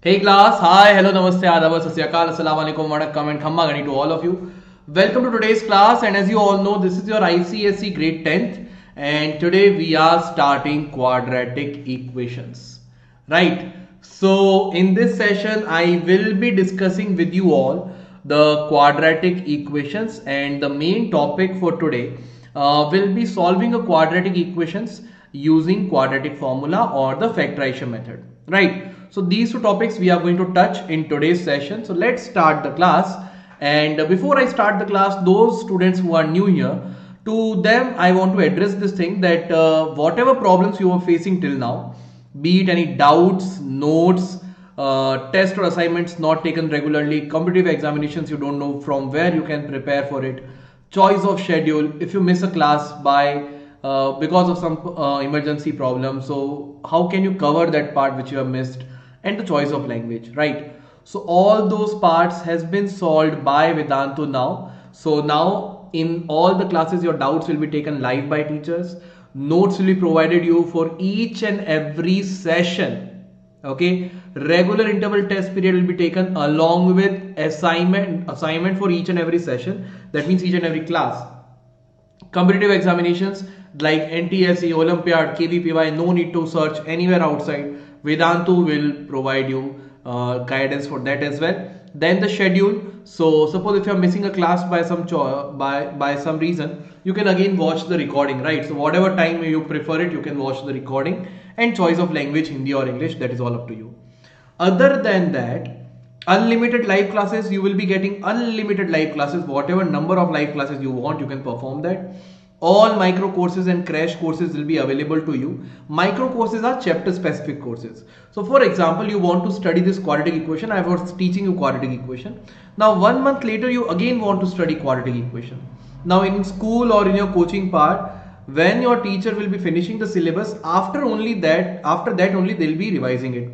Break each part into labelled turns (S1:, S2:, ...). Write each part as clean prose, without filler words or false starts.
S1: Hey class, hi, hello, namaste, adab, sasyakal, assalamu alaikum, vanakkam and khamma gani to all of you. Welcome to today's class, and as you all know, this is your ICSE grade 10th, and today we are starting quadratic equations. Right? So in this session, I will be discussing with you all the quadratic equations, and the main topic for today will be solving a quadratic equations using quadratic formula or the factorization method. Right? So these two topics we are going to touch in today's session. So let's start the class. And before I start the class, those students who are new here, to them I want to address this thing that whatever problems you are facing till now, be it any doubts, notes, test or assignments not taken regularly, competitive examinations you don't know from where you can prepare for it, choice of schedule, if you miss a class by because of some emergency problem, so how can you cover that part which you have missed, and the choice of language, right? So all those parts has been solved by Vedantu now. So now in all the classes your doubts will be taken live by teachers, notes will be provided you for each and every session. Okay, regular interval test period will be taken along with assignment for each and every session, that means each and every class. Competitive examinations like NTSE, Olympiad, KVPY, no need to search anywhere outside. Vedantu will provide you guidance for that as well. Then the schedule. So suppose if you are missing a class by some reason, you can again watch the recording, right? So whatever time you prefer it, you can watch the recording. And choice of language, Hindi or English, that is all up to you. Other than that, unlimited live classes, you will be getting unlimited live classes, whatever number of live classes you want, you can perform that. All micro courses and crash courses will be available to you. Micro courses are chapter specific courses. So for example, you want to study this quadratic equation, I was teaching you quadratic equation. Now 1 month later you again want to study quadratic equation. Now in school or in your coaching part, when your teacher will be finishing the syllabus, after that only they'll be revising it.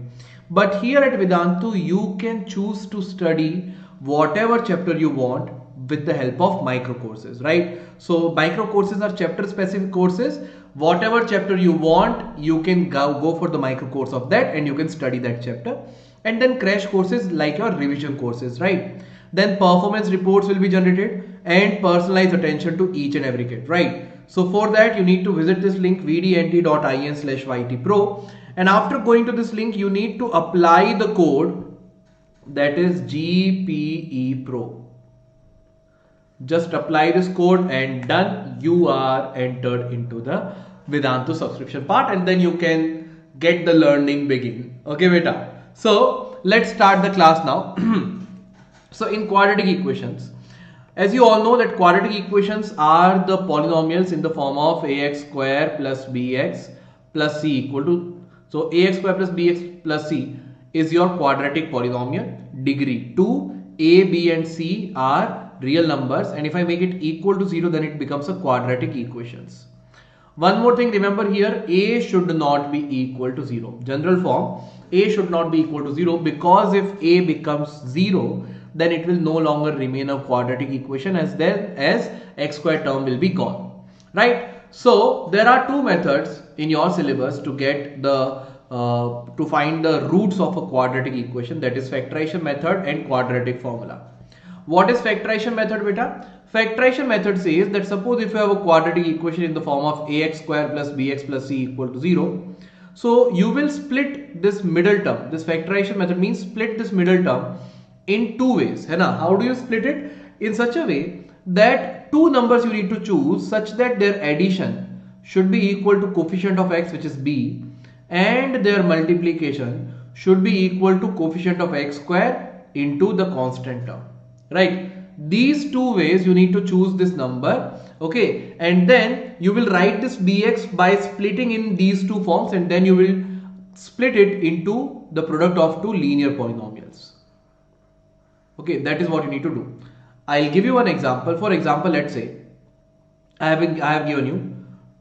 S1: But here at Vedantu, you can choose to study whatever chapter you want with the help of micro courses, right? So micro courses are chapter specific courses. Whatever chapter you want, you can go for the micro course of that and you can study that chapter. And then crash courses like your revision courses, right? Then performance reports will be generated and personalized attention to each and every kid, right? So for that you need to visit this link vdnt.in/ytpro, and after going to this link you need to apply the code, that is GPE Pro. Just apply this code and done, you are entered into the Vedantu subscription part, and then you can get the learning begin. Okay beta, so let's start the class now. So in quadratic equations, as you all know that quadratic equations are the polynomials in the form of ax square plus bx plus c equal to, so ax square plus bx plus c is your quadratic polynomial. Degree 2, a, b and c are real numbers, and if I make it equal to 0 then it becomes a quadratic equations. One more thing, remember here, a should not be equal to 0. General form, a should not be equal to 0, because if a becomes 0 then it will no longer remain a quadratic equation, as then as x square term will be gone, right? So there are two methods in your syllabus to get the to find the roots of a quadratic equation, that is factorization method and quadratic formula. What is factorization method beta? Factorization method says that suppose if you have a quadratic equation in the form of ax square plus bx plus c equal to 0, so you will split this middle term. This factorization method means split this middle term in two ways. How do you split it? In such a way that two numbers you need to choose such that their addition should be equal to coefficient of x, which is b, and their multiplication should be equal to coefficient of x square into the constant term, right? These two ways you need to choose this number, okay, and then you will write this bx by splitting in these two forms, and then you will split it into the product of two linear polynomials. Okay, that is what you need to do. I'll give you one example. For example, let's say I have given you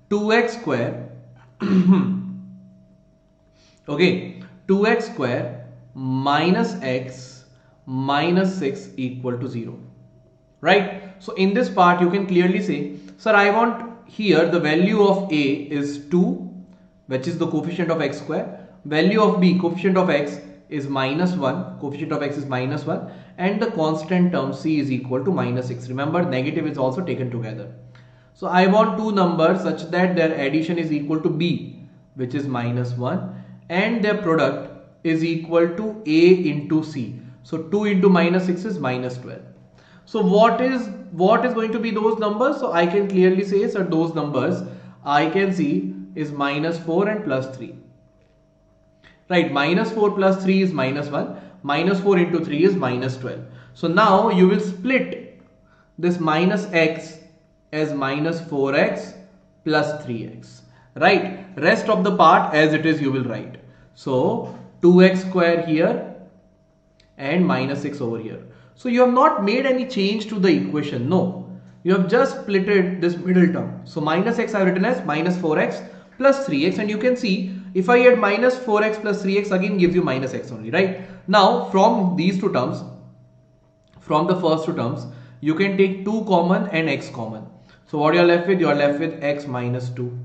S1: 2x square okay, 2x square minus x minus 6 equal to 0, right? So in this part you can clearly say, sir, I want here the value of a is 2, which is the coefficient of x square, value of b, coefficient of x, is minus 1, coefficient of x is minus 1, and the constant term c is equal to minus 6. Remember, negative is also taken together. So I want two numbers such that their addition is equal to b, which is minus 1, and their product is equal to a into c. So 2 into minus 6 is minus 12. So what is going to be those numbers? So I can clearly say, so those numbers I can see is minus 4 and plus 3. Right, minus 4 plus 3 is minus 1. Minus 4 into 3 is minus 12. So now you will split this minus x as minus 4x plus 3x. Right, rest of the part as it is you will write. So 2x square here and minus 6 over here. So you have not made any change to the equation. No, you have just splitted this middle term. So minus x I have written as minus 4x plus 3x, and you can see if I add minus 4x plus 3x again gives you minus x only, right? Now from these two terms, from the first two terms, you can take 2 common and x common. So what you are left with? You are left with x minus 2.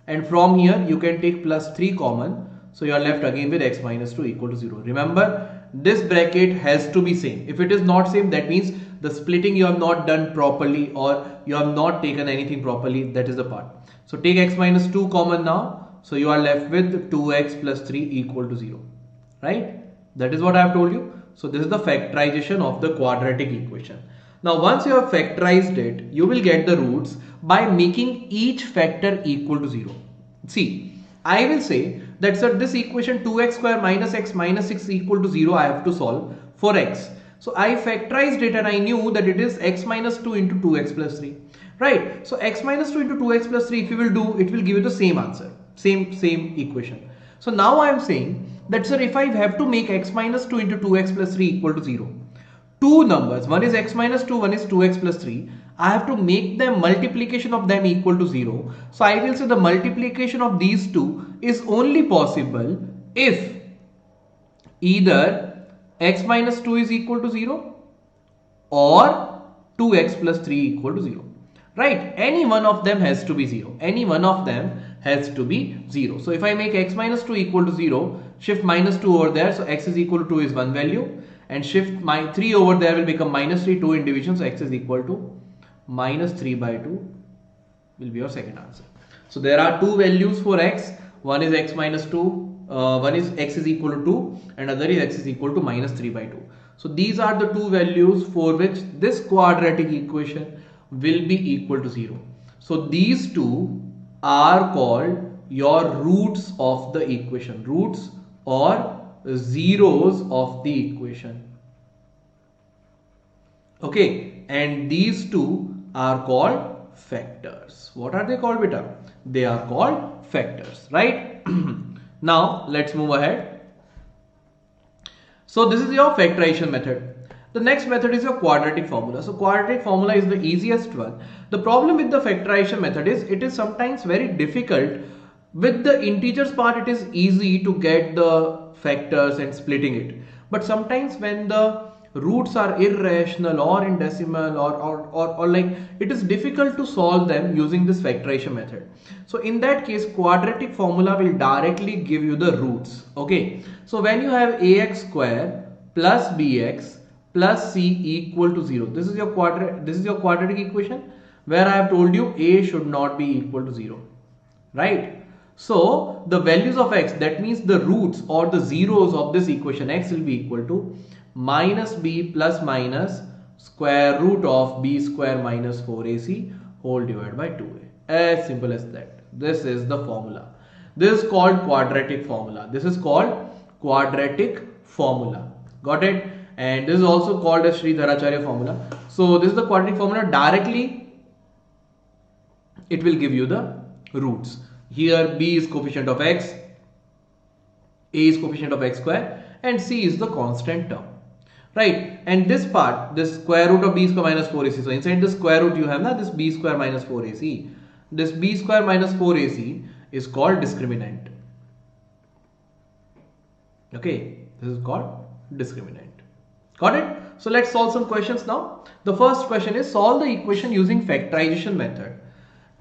S1: And from here you can take plus 3 common. So you are left again with x minus 2 equal to 0. Remember, this bracket has to be same. If it is not same, that means the splitting you have not done properly, or you have not taken anything properly. That is the part. So take x minus 2 common now. So you are left with 2x plus 3 equal to 0. Right? That is what I have told you. So this is the factorization of the quadratic equation. Now once you have factorized it, you will get the roots by making each factor equal to 0. See, I will say that, sir, this equation 2x square minus x minus 6 equal to 0 I have to solve for x. So I factorized it and I knew that it is x minus 2 into 2x plus 3. Right? So x minus 2 into 2x plus 3, if you will do, it will give you the same answer. Same equation. So now I am saying that, sir, if I have to make x minus 2 into 2x plus 3 equal to 0, two numbers, one is x minus 2, one is 2x plus 3, I have to make them multiplication of them equal to 0. So I will say the multiplication of these two is only possible if either x minus 2 is equal to 0 or 2x plus 3 equal to 0. Right? Any one of them has to be 0. Any one of them has to be 0. So if I make x minus 2 equal to 0, shift minus 2 over there. So x is equal to 2 is one value. And shift my 3 over there will become minus 3, 2 in division. So x is equal to minus 3 by 2 will be your second answer. So there are two values for x. One is x minus 2, one is x is equal to 2, and other is x is equal to minus 3 by 2. So these are the two values for which this quadratic equation will be equal to 0. So these two are called your roots of the equation, roots or zeros of the equation. Okay, and these two are called factors. What are they called, beta? They are called factors, right? Now let's move ahead. So this is your factorization method. The next method is your quadratic formula. So quadratic formula is the easiest one. The problem with the factorization method is it is sometimes very difficult. With the integers part, it is easy to get the factors and splitting it. But sometimes when the roots are irrational or in decimal or like, it is difficult to solve them using this factorization method. So in that case, quadratic formula will directly give you the roots. Okay. So when you have ax square plus bx plus c equal to 0, this is your quadratic equation where I have told you a should not be equal to 0, right? So the values of x, that means the roots or the zeros of this equation, x will be equal to minus b plus minus square root of b square minus 4ac whole divided by 2a. As simple as that. This is the formula. This is called quadratic formula. This is called quadratic formula. Got it? And this is also called as Sridharacharya formula. So this is the quadratic formula. Directly it will give you the roots. Here b is coefficient of x, a is coefficient of x square, and c is the constant term. Right? And this part, this square root of b square minus 4ac. So inside the square root you have now this b square minus 4ac. This b square minus 4ac is called discriminant. Okay, this is called discriminant. Got it? So let's solve some questions now. The first question is solve the equation using factorization method.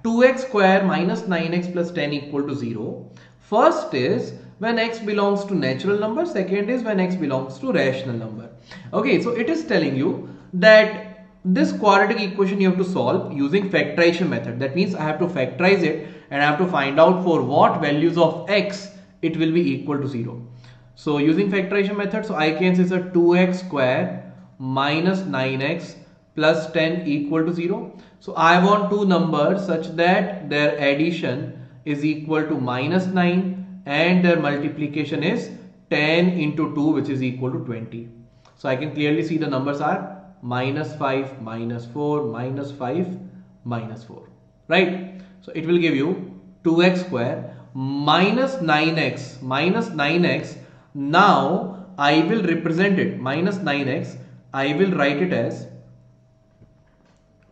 S1: 2x square minus 9x plus 10 equal to 0. First is when x belongs to natural number, second is when x belongs to rational number. Okay, so it is telling you that this quadratic equation you have to solve using factorization method. That means I have to factorize it and I have to find out for what values of x it will be equal to 0. So using factorization method, so I can say it's a 2x square minus 9x plus 10 equal to 0. So I want two numbers such that their addition is equal to minus 9 and their multiplication is 10 into 2, which is equal to 20. So I can clearly see the numbers are minus 5, minus 4, minus 5, minus 4. Right? So it will give you 2x square minus 9x minus 9x. Now I will represent it minus 9x. I will write it as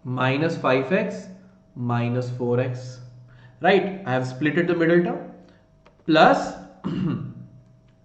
S1: minus 5x minus 4x. Right? I have split it the middle term plus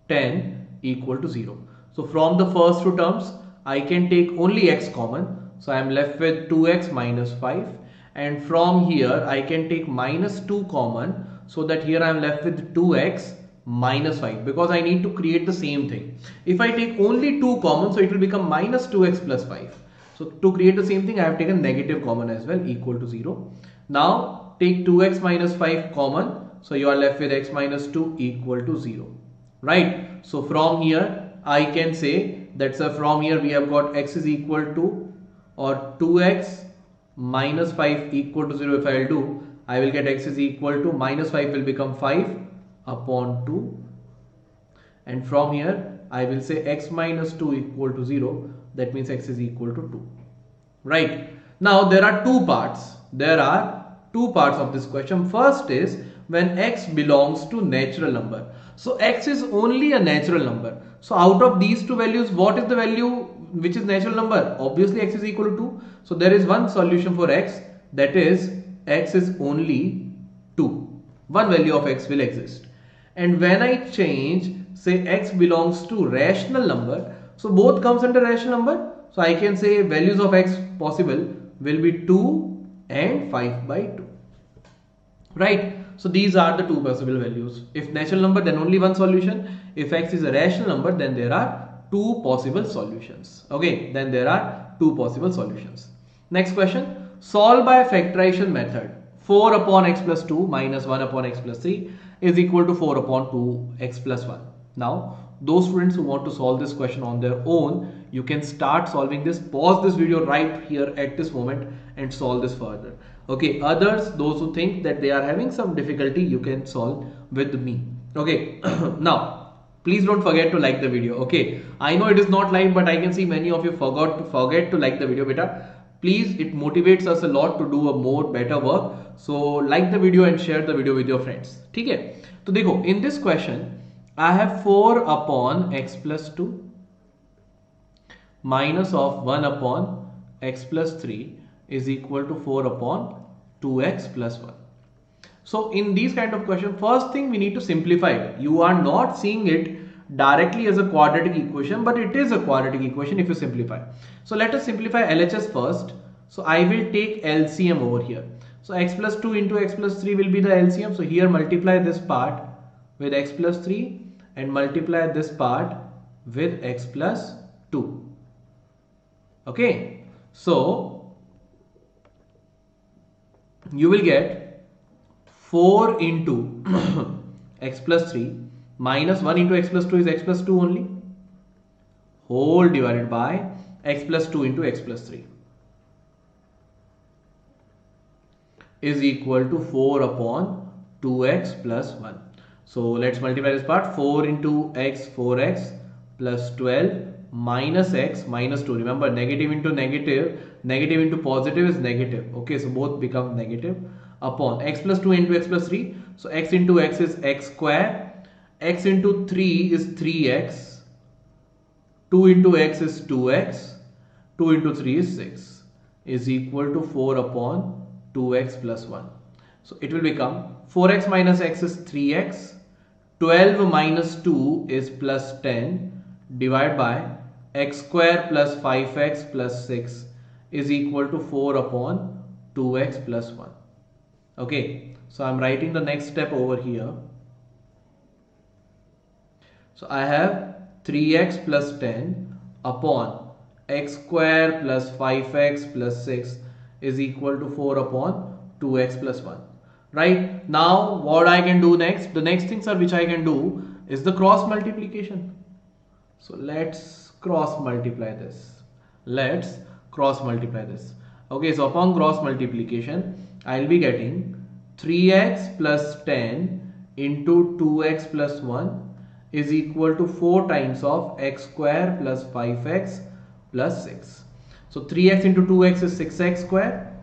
S1: 10 equal to 0. So from the first two terms, I can take only x common. So I am left with 2x minus 5. And from here, I can take minus 2 common. So that here I am left with 2x minus 5. Because I need to create the same thing. If I take only 2 common, so it will become minus 2x plus 5. So to create the same thing, I have taken negative common as well, equal to 0. Now take 2x minus 5 common. So you are left with x minus 2 equal to 0. Right? So from here, I can say that from here we have got x is equal to, or 2x minus 5 equal to 0. If I will do, I will get x is equal to minus 5 will become 5 upon 2. And from here, I will say x minus 2 equal to 0. That means x is equal to 2. Right? Now there are two parts. There are two parts of this question. First is when x belongs to natural number. So x is only a natural number. So out of these two values, what is the value which is natural number? Obviously x is equal to 2. So there is one solution for x, that is x is only 2. One value of x will exist. And when I change, say x belongs to rational number, so both comes under rational number. So I can say values of x possible will be 2 and 5 by 2. Right? So these are the two possible values. If natural number, then only one solution. If x is a rational number, then there are two possible solutions. Okay, then there are two possible solutions. Next question. Solve by factorization method. 4 upon x plus 2 minus 1 upon x plus 3 is equal to 4 upon 2x plus 1. Now, those students who want to solve this question on their own, you can start solving this. Pause this video right here at this moment and solve this further. Okay, others, those who think that they are having some difficulty, you can solve with me. Okay, now please don't forget to like the video. Okay, I know it is not live, but I can see many of you forget to like the video. Beta, please, it motivates us a lot to do a more better work. So like the video and share the video with your friends. Okay, so देखो, in this question I have 4 upon x plus 2 minus of 1 upon x plus 3 is equal to 4 upon 2x plus 1. So in these kind of question, first thing we need to simplify it. You are not seeing it directly as a quadratic equation, but it is a quadratic equation if you simplify. So let us simplify LHS first. So I will take LCM over here. So x plus 2 into x plus 3 will be the LCM. So here multiply this part with x plus 3 and multiply this part with x plus 2. Okay, so you will get 4 into x plus 3 minus 1 into x plus 2 is x plus 2 only, whole divided by x plus 2 into x plus 3 is equal to 4 upon 2x plus 1. So let's multiply this part. 4 into x, 4x plus 12 minus x minus 2. Remember, negative into negative, negative into positive is negative. Okay, so both become negative, upon x plus 2 into x plus 3. So x into x is x square, x into 3 is 3x, 2 into x is 2x, 2 into 3 is 6 is equal to 4 upon 2x plus 1. So it will become 4x minus x is 3x, 12 minus 2 is plus 10 divided by x square plus 5x plus 6 is equal to 4 upon 2x plus 1. Okay, so I'm writing the next step over here. So I have 3x plus 10 upon x square plus 5x plus 6 is equal to 4 upon 2x plus 1. Right? Now what I can do next? The next thing, sir, which I can do is the cross multiplication. So let's cross multiply this. Let's cross multiply this. Okay, so upon cross multiplication, I'll be getting 3x plus 10 into 2x plus 1 is equal to 4 times of x square plus 5x plus 6. So 3x into 2x is 6x square.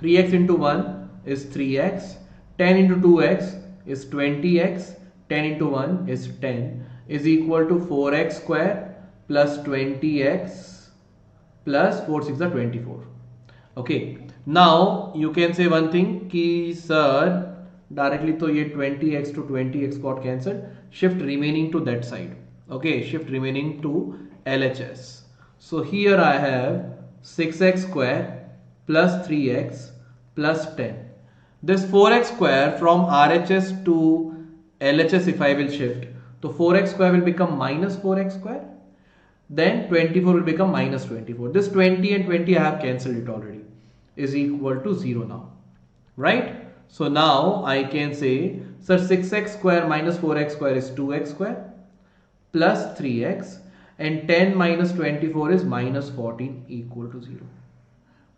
S1: 3x into 1 is 3x. 10 into 2x is 20x. 10 into 1 is 10 is equal to 4x square plus 20x plus 4 6 are 24. Okay, now you can say one thing ki sir directly to ye 20x to 20x got cancelled, shift remaining to that side. Okay, shift remaining to LHS. So here I have 6x square plus 3x plus 10. This 4x square from RHS to LHS if I will shift, so 4x square will become minus 4x square, then 24 will become minus 24. This 20 and 20 I have cancelled it already, is equal to 0 now, right? So now I can say, sir, 6x square minus 4x square is 2x square plus 3x, and 10 minus 24 is minus 14 equal to 0,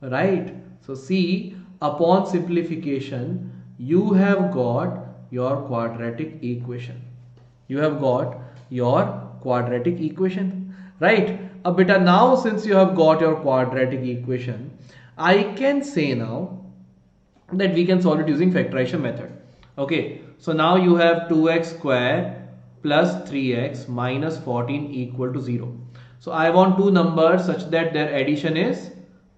S1: right? So see, upon simplification you have got your quadratic equation. You have got your quadratic equation, right? Beta, now since you have got your quadratic equation, I can say now that we can solve it using factorization method. Okay, so now you have 2x square plus 3x minus 14 equal to 0. So I want two numbers such that their addition is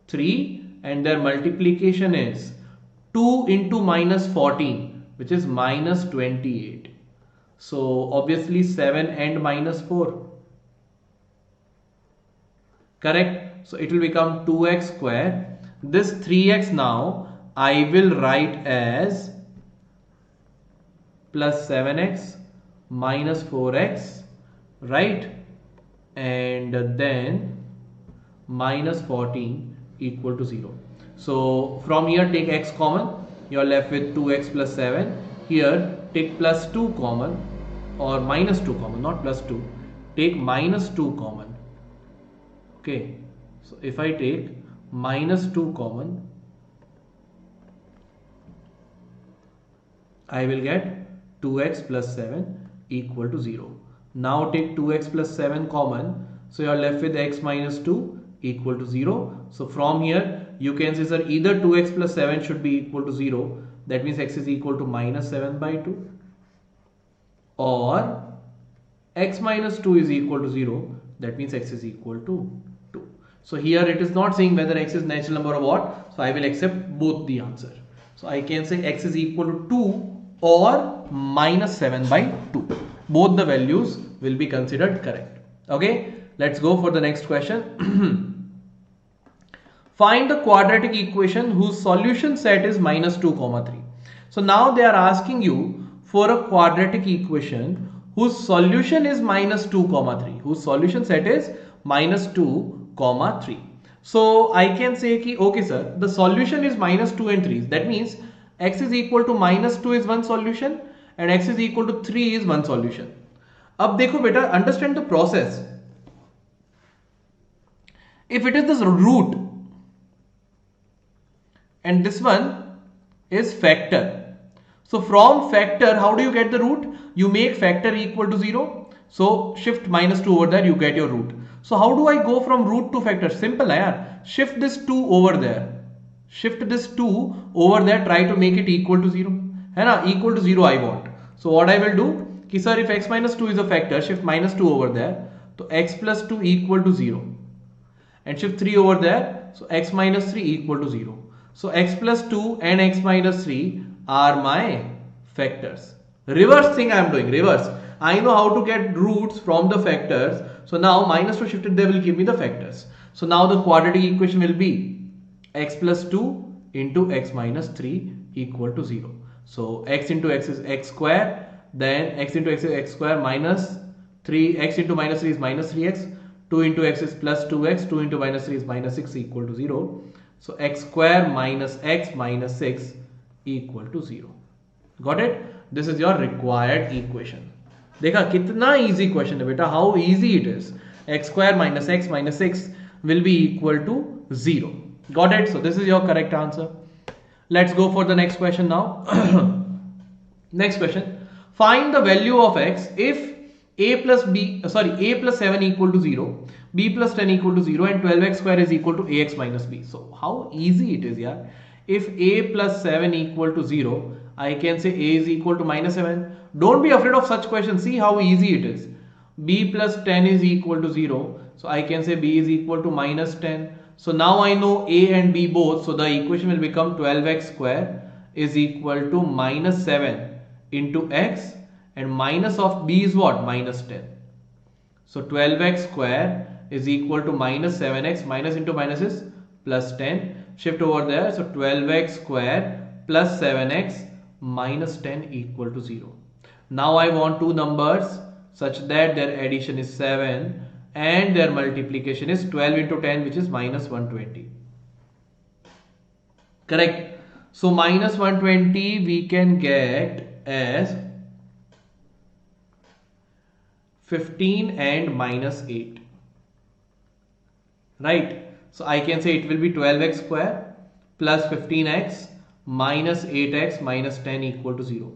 S1: 3 and their multiplication is 2 into minus 14, which is minus 28. So obviously 7 and minus 4. Correct? So it will become 2x square. This 3x now I will write as plus 7x minus 4x, right? And then minus 14 equal to 0. So from here take x common, you are left with 2x plus 7. Here take plus 2 common, or minus 2 common, not plus 2. Take minus 2 common. Okay, so if I take minus 2 common, I will get 2x plus 7 equal to 0. Now take 2x plus 7 common, so you are left with x minus 2 equal to 0. So from here you can say, sir, either 2x plus 7 should be equal to 0, that means x is equal to minus 7 by 2, or x minus 2 is equal to 0, that means x is equal to 2. So here it is not saying whether x is natural number or what, so I will accept both the answer. So I can say x is equal to 2 or minus 7 by 2. Both the values will be considered correct. Okay, let's go for the next question. Find the quadratic equation whose solution set is minus 2 comma 3. So now they are asking you for a quadratic equation whose solution is minus 2 comma 3, whose solution set is minus 2 comma 3. So I can say ki, okay sir, the solution is minus 2 and 3. That means x is equal to minus 2 is one solution and x is equal to 3 is one solution. Ab dekho beta, understand the process. If it is this root and this one is factor, so from factor, how do you get the root? You make factor equal to 0. So shift minus 2 over there, you get your root. So how do I go from root to factor? Simple hai yaar. Shift this 2 over there. Shift this 2 over there, try to make it equal to 0. Hai na? Equal to 0 I want. So what I will do, ki sir, if x minus 2 is a factor, shift minus 2 over there. So x plus 2 equal to 0. And shift 3 over there. So x minus 3 equal to 0. So x plus 2 and x minus 3 are my factors. Reverse thing I am doing, reverse. I know how to get roots from the factors. So now minus 2 shifted, they will give me the factors. So now the quadratic equation will be x plus 2 into x minus 3 equal to 0. So x into x is x square, then x into x is x square minus 3x into minus 3 is minus 3x. 2 into x is plus 2x. 2 into minus 3 is minus 6 equal to 0. So x square minus x minus 6 equal to 0. Got it? This is your required equation. देखा कितना easy question है बेटा. How easy it is. X square minus x minus 6 will be equal to 0. Got it? So this is your correct answer. Let's go for the next question now. Next question. Find the value of x if a plus 7 equal to 0, b plus 10 equal to 0 and 12x square is equal to ax minus b. So how easy it is, yeah. If a plus 7 equal to 0, I can say a is equal to minus 7. Don't be afraid of such questions. See how easy it is. B plus 10 is equal to 0. So I can say b is equal to minus 10. So now I know a and b both. So the equation will become 12x square is equal to minus 7 into x, and minus of b is what? Minus 10. So 12x square is equal to minus 7x. Minus into minus is plus 10. Shift over there. So 12x square plus 7x minus 10 equal to 0. Now I want two numbers such that their addition is 7 and their multiplication is 12 into 10, which is minus 120. Correct? So minus 120 we can get as 15 and minus 8. Right? So I can say it will be 12x square plus 15x minus 8x minus 10 equal to 0.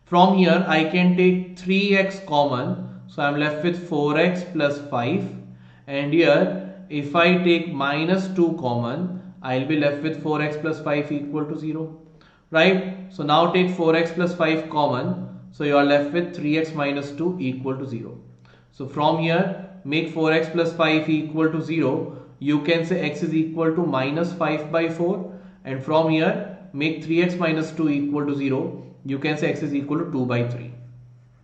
S1: From here I can take 3x common. So I am left with 4x plus 5, and here if I take minus 2 common, I will be left with 4x plus 5 equal to 0. Right? So now take 4x plus 5 common. So you are left with 3x minus 2 equal to 0. So from here make 4x plus 5 equal to 0. You can say x is equal to minus 5 by 4, and from here make 3x minus 2 equal to 0. You can say x is equal to 2 by 3.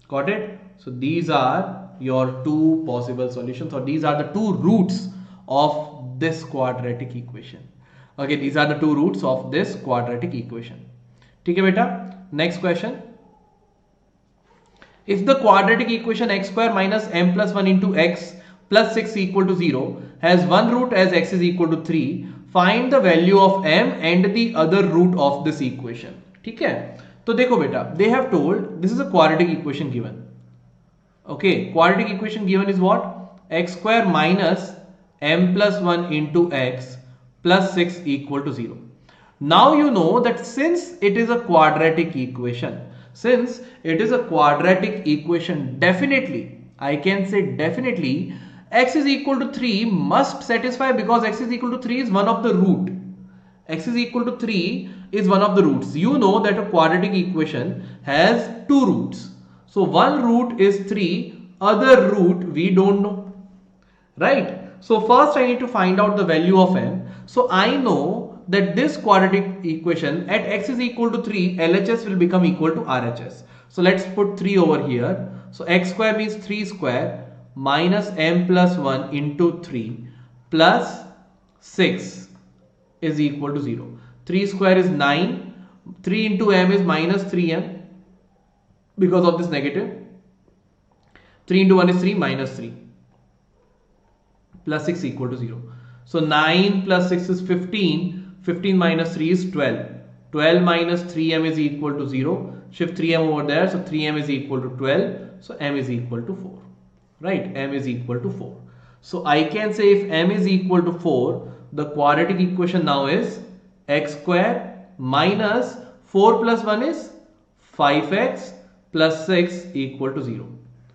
S1: Got it? So these are your two possible solutions, or these are the two roots of this quadratic equation. Okay, these are the two roots of this quadratic equation. ठीक है बेटा? Next question. If the quadratic equation x square minus m plus 1 into x plus 6 equal to 0 has one root as x is equal to 3, find the value of m and the other root of this equation. ठीक है? तो देखो बेटा, they have told this is a quadratic equation given. Okay, quadratic equation given is what? X square minus m plus 1 into x plus 6 equal to 0. Now you know that since it is a quadratic equation, definitely, I can say definitely, x is equal to 3 must satisfy, because x is equal to 3 is one of the root. X is equal to 3 is one of the roots. You know that a quadratic equation has two roots. So one root is 3, other root we don't know. Right? So first I need to find out the value of m. So I know that this quadratic equation at x is equal to 3, LHS will become equal to RHS. So let's put 3 over here. So x square means 3 square minus m plus 1 into 3 plus 6 is equal to 0. 3 square is 9. 3 into m is minus 3m because of this negative. 3 into 1 is 3 minus 3 plus 6 equal to 0. So 9 plus 6 is 15. 15 minus 3 is 12. 12 minus 3m is equal to 0. Shift 3m over there. So 3m is equal to 12. So m is equal to 4. Right? M is equal to 4. So I can say if m is equal to 4, the quadratic equation now is x square minus 4 plus 1 is 5x plus 6 equal to 0.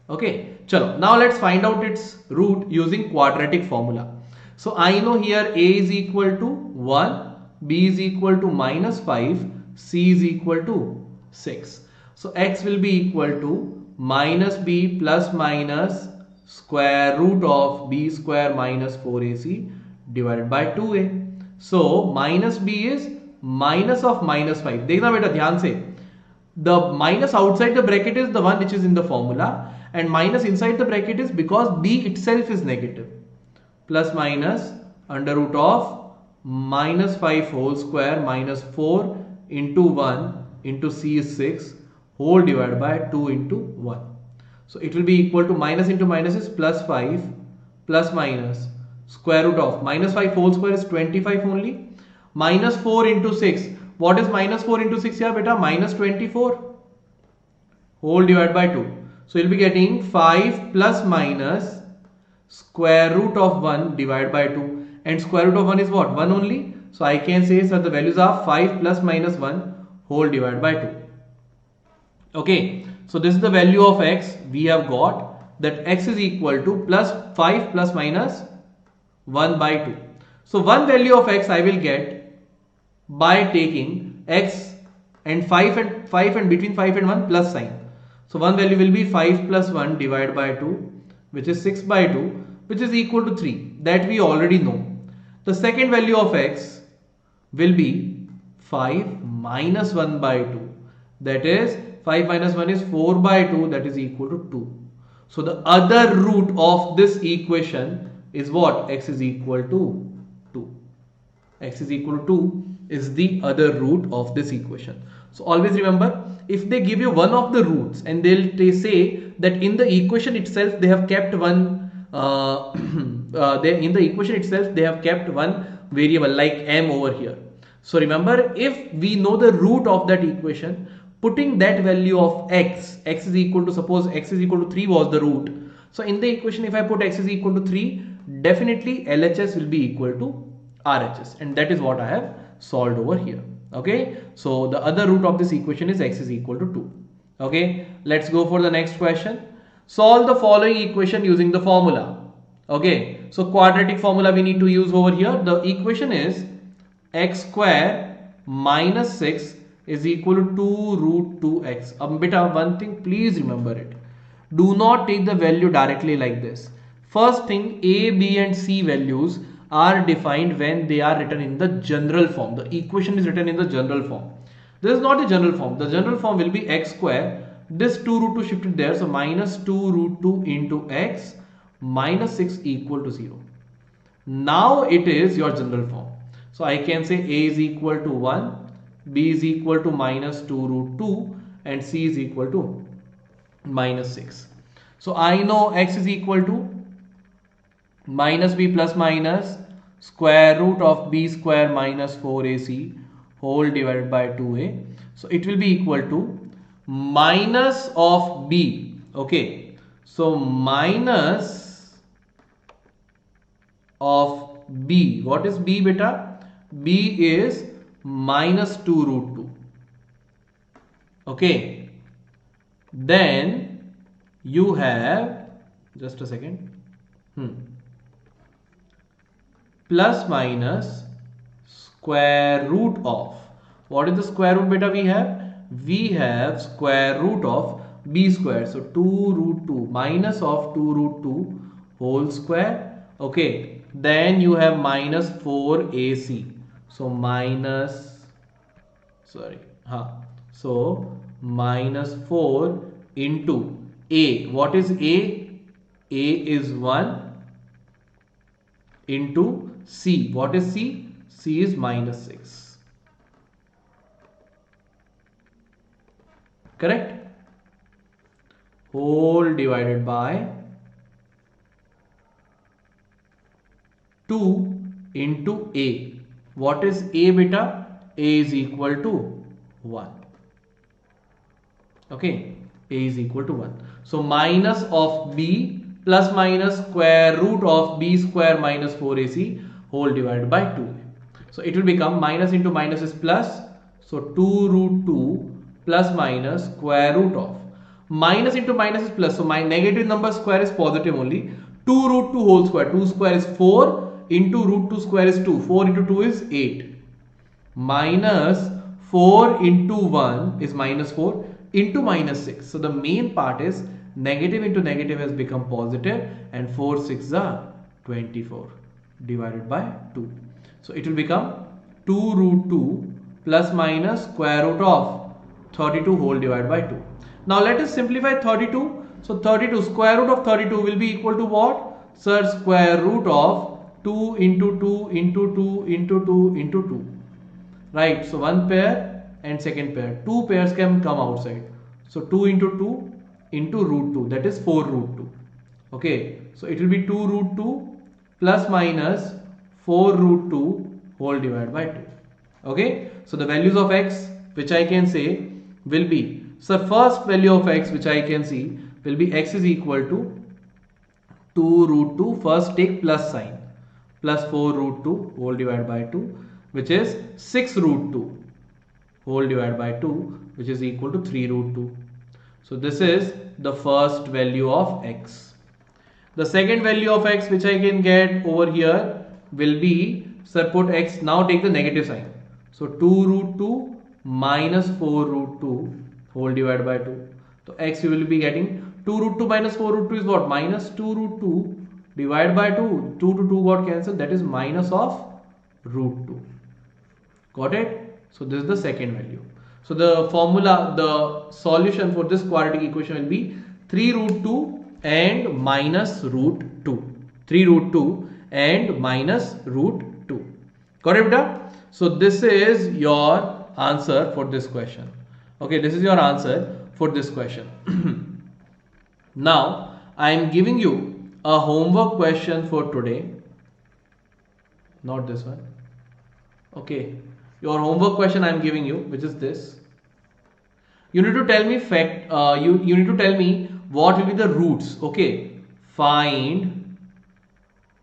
S1: Okay, chalo. Now let's find out its root using quadratic formula. So I know here a is equal to 1, b is equal to minus 5, c is equal to 6. So x will be equal to minus b plus minus square root of b square minus 4ac divided by 2a. So minus b is minus of minus 5. देखना बेटा ध्यान से. The minus outside the bracket is the one which is in the formula, and minus inside the bracket is because b itself is negative. Plus minus under root of minus 5 whole square minus 4 into 1 into c is 6 whole divided by 2 into 1. So it will be equal to minus into minus is plus 5 plus minus square root of minus 5 whole square is 25 only. Minus 4 into 6. What is minus 4 into 6 here beta? Minus 24 whole divided by 2. So you'll be getting 5 plus minus square root of 1 divided by 2, and square root of 1 is what? 1 only. So I can say that the values are 5 plus minus 1 whole divided by 2. Okay, so this is the value of x. We have got that x is equal to plus 5 plus minus 1 by 2. So one value of x I will get by taking x and 5 and between 5 and 1 plus sign. So one value will be 5 plus 1 divided by 2, which is 6 by 2, which is equal to 3. That we already know. The second value of x will be 5 minus 1 by 2. That is 5 minus 1 is 4 by 2, that is equal to 2. So the other root of this equation is what? X is equal to 2. X is equal to 2 is the other root of this equation. So always remember, if they give you one of the roots and they say that in the equation itself they have kept one in the equation itself they have kept one variable like m over here. So remember, if we know the root of that equation, putting that value of x is equal to, suppose x is equal to 3 was the root. So in the equation if I put x is equal to 3, definitely LHS will be equal to RHS, and that is what I have solved over here. Okay, so the other root of this equation is x is equal to 2. Okay, let's go for the next question. Solve the following equation using the formula. Okay, so quadratic formula we need to use over here. The equation is x square minus 6 is equal to 2 root 2x. Beta, one thing please remember it. Do not take the value directly like this. First thing, a, b and c values are defined when they are written in the general form. The equation is written in the general form. This is not the general form. The general form will be x square. This 2 root 2 shifted there. So minus 2 root 2 into x minus 6 equal to 0. Now it is your general form. So I can say a is equal to 1, b is equal to minus 2 root 2 and c is equal to minus 6. So I know x is equal to minus b plus minus square root of b square minus 4ac whole divided by 2a. So it will be equal to minus of b. Okay, so minus of b. What is b beta? B is minus 2 root 2. Okay, then you have, just a second, plus minus square root of, what is the square root beta we have? We have square root of b square. So 2 root 2 minus of 2 root 2 whole square. Okay, then you have minus 4ac. So minus, so minus 4 into a. What is a? A is 1 into c. What is c? C is minus 6. Correct? Whole divided by 2 into a. What is a beta? A is equal to 1. Okay, a is equal to 1. So minus of b plus minus square root of b square minus 4ac whole divided by 2. So it will become minus into minus is plus. So 2 root 2 plus minus square root of, minus into minus is plus. So my negative number square is positive only. 2 root 2 whole square. 2 square is 4 into root 2 square is 2. 4 into 2 is 8. Minus 4 into 1 is minus 4 into minus 6. So the main part is negative into negative has become positive, and 4 6 are 24 divided by 2. So it will become 2 root 2 plus minus square root of 32 whole divided by 2. Now let us simplify 32. So 32, square root of 32 will be equal to what? Sir, square root of 2 into 2 into 2 into 2 into 2. Right, so one pair and second pair. Two pairs can come outside. So 2 into 2 into root 2, that is 4 root 2. Okay, so it will be 2 root 2 plus minus 4 root 2 whole divided by 2. Okay, so the values of x which I can say will be, so first value of x which I can see will be x is equal to 2 root 2, first take plus sign, plus 4 root 2 whole divided by 2, which is 6 root 2 whole divided by 2, which is equal to 3 root 2. So this is the first value of x. The second value of x which I can get over here will be, sir, put x, now take the negative sign. So 2 root 2 minus 4 root 2 whole divided by 2. So x you will be getting 2 root 2 minus 4 root 2 is what? Minus 2 root 2 divided by 2. 2 to 2 got cancelled, that is minus of root 2. Got it? So this is the second value. So the formula, the solution for this quadratic equation will be 3 root 2 and minus root 2. 3 root 2 and minus root 2. Got it, beta? So this is your answer for this question. Okay, this is your answer for this question. Now I am giving you a homework question for today. Not this one. Okay, your homework question I am giving you, which is this. You need to tell me you need to tell me what will be the roots. Okay, find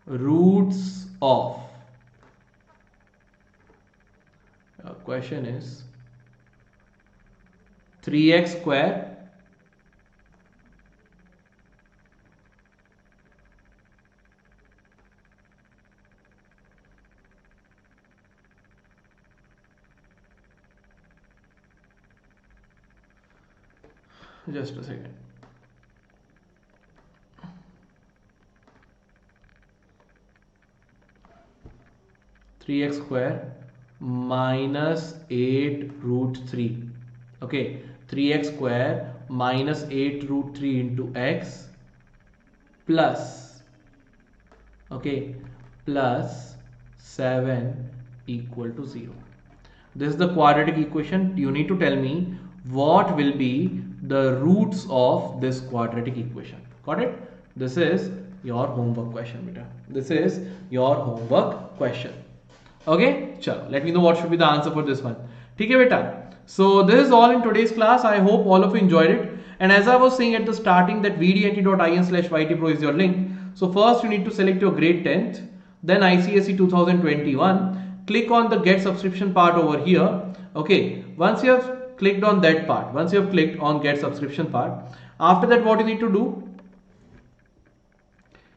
S1: roots of. Question is 3x square just a second. 3x square minus 8 root 3. Okay, 3x square minus 8 root 3 into x plus, okay, plus 7 equal to 0. This is the quadratic equation. You need to tell me what will be the roots of this quadratic equation. Got it? This is your homework question, beta. This is your homework question. Okay, chalo, let me know what should be the answer for this one. Okay, beta. So this is all in today's class. I hope all of you enjoyed it. And as I was saying at the starting, that vdnt.in/ytpro is your link. So first you need to select your grade 10th, then ICSE 2021. Click on the get subscription part over here. Okay, once you have clicked on that part, once you have clicked on get subscription part, after that what you need to do,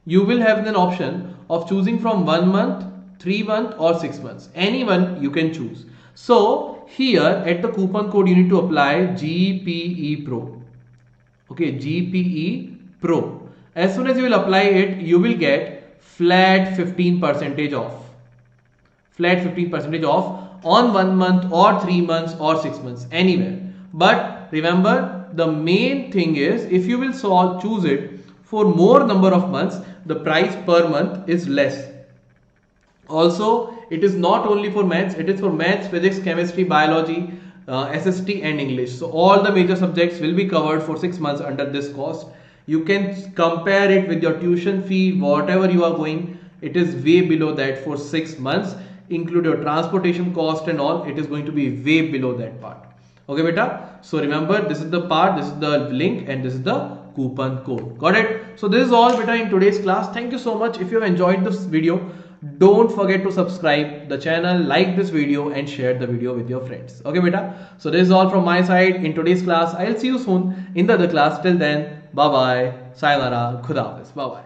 S1: you will have an option of choosing from 1 month, 3 month or 6 months. Any one you can choose. So here at the coupon code you need to apply GPE Pro. Okay, GPE Pro. As soon as you will apply it, you will get flat 15% off. Flat 15% off on 1 month or 3 months or 6 months, anywhere. But remember, the main thing is if you will choose it for more number of months, the price per month is less. Also, it is not only for maths, it is for maths, physics, chemistry, biology, SST and English. So all the major subjects will be covered for 6 months under this cost. You can compare it with your tuition fee, whatever you are going, it is way below that for 6 months. Include your transportation cost and all, it is going to be way below that part. Okay, beta. So remember, this is the part, this is the link, and this is the coupon code. Got it? So this is all, beta, in today's class. Thank you so much. If you have enjoyed this video, don't forget to subscribe the channel, like this video and share the video with your friends. Okay, beta. So this is all from my side in today's class. I'll see you soon in the other class. Till then, bye bye, sayonara, khuda hafiz, bye bye.